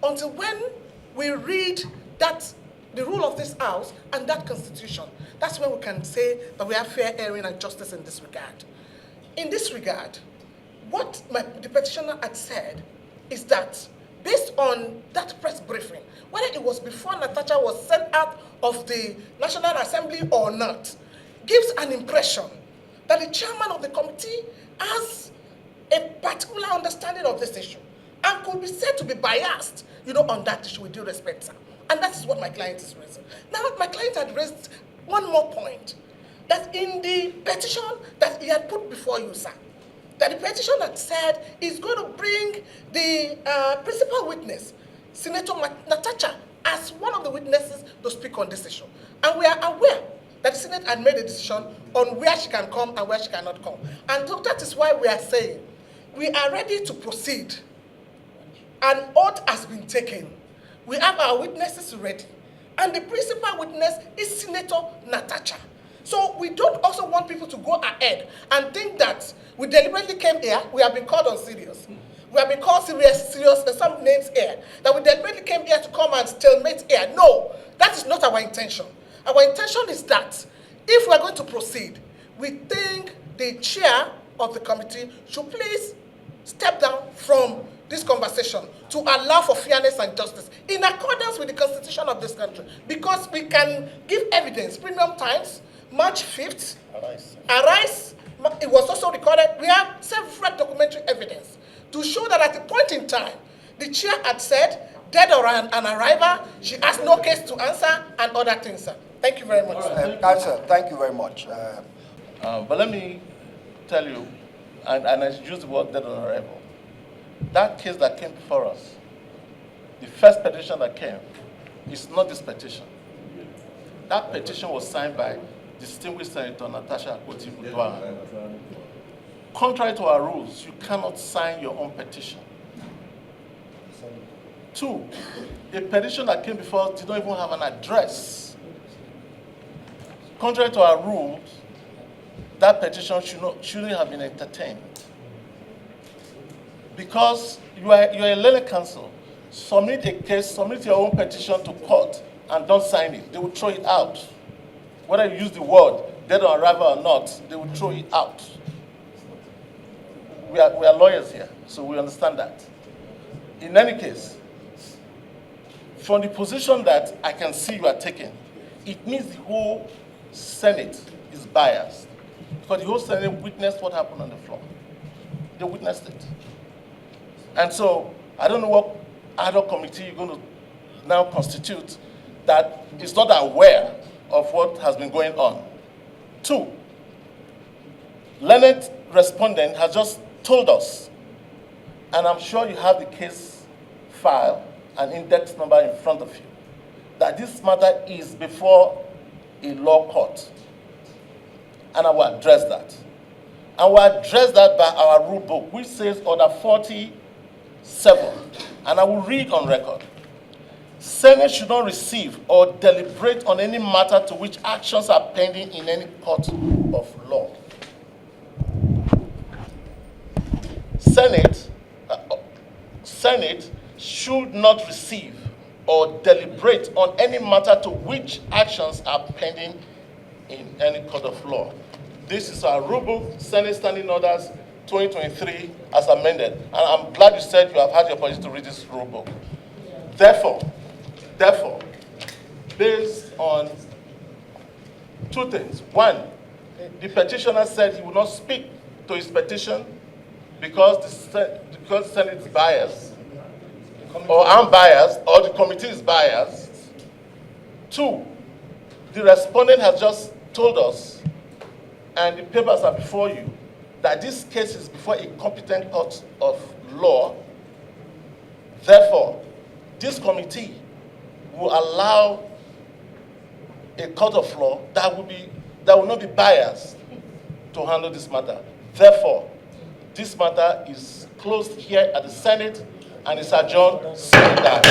until when we read that the rule of this House and that Constitution. That's when we can say that we have fair hearing and justice in this regard. In this regard, what the petitioner had said is that based on that press briefing, whether it was before Natasha was sent out of the National Assembly or not, gives an impression that the chairman of the committee has a particular understanding of this issue and could be said to be biased, on that issue, with due respect, sir. And that is what my client is raising. Now, my client had raised one more point, that in the petition that he had put before you, sir, that the petition had said is going to bring the principal witness, Senator Natasha, as one of the witnesses to speak on this issue. And we are aware that the Senate had made a decision on where she can come and where she cannot come. And so that is why we are saying we are ready to proceed. An oath has been taken. We have our witnesses ready. And the principal witness is Senator Natasha. So we don't also want people to go ahead and think that we deliberately came here. We have been called on serious. We have been called serious, some names here. That we deliberately came here to come and stalemate here. No, that is not our intention. Our intention is that if we are going to proceed, we think the chair of the committee should please step down from this conversation to allow for fairness and justice in accordance with the constitution of this country. Because we can give evidence. Premium Times, March 5th, Arise, it was also recorded. We have several documentary evidence to show that at a point in time, the chair had said, dead or an arrival, she has no case to answer, and other things, sir. Thank you very much. Counsel, thank you very much. But let me tell you, and I use the word dead on arrival. That case that came before us, the first petition that came, is not this petition. That petition was signed by distinguished Senator Natasha Akpoti-Uduaghan. Contrary to our rules, you cannot sign your own petition. 2, a petition that came before us did not even have an address. Contrary to our rules, that petition shouldn't have been entertained. Because you are a learned counsel, submit a case, submit your own petition to court, and don't sign it. They will throw it out. Whether you use the word dead on arrival or not, they will throw it out. We are lawyers here, so we understand that. In any case, from the position that I can see you are taking, it means the whole Senate is biased. Because the whole Senate witnessed what happened on the floor. They witnessed it. And so, I don't know what other committee you're going to now constitute that is not aware of what has been going on. 2, learned respondent has just told us, and I'm sure you have the case file and index number in front of you, that this matter is before a law court. And I will address that. I will address that by our rule book, which says Order 47, and I will read on record. Senate should not receive or deliberate on any matter to which actions are pending in any court of law. Senate should not receive or deliberate on any matter to which actions are pending in any court of law. This is our rule book, Senate Standing Orders 2023 as amended. And I'm glad you said you have had the opportunity to read this rule book. Therefore, based on 2 things. 1, the petitioner said he will not speak to his petition because the Senate is biased, or I'm biased, or the committee is biased. 2, the respondent has just told us, and the papers are before you, that this case is before a competent court of law. Therefore, this committee will allow a court of law that will not be biased to handle this matter. Therefore, this matter is closed here at the Senate and is adjourned. Sit down.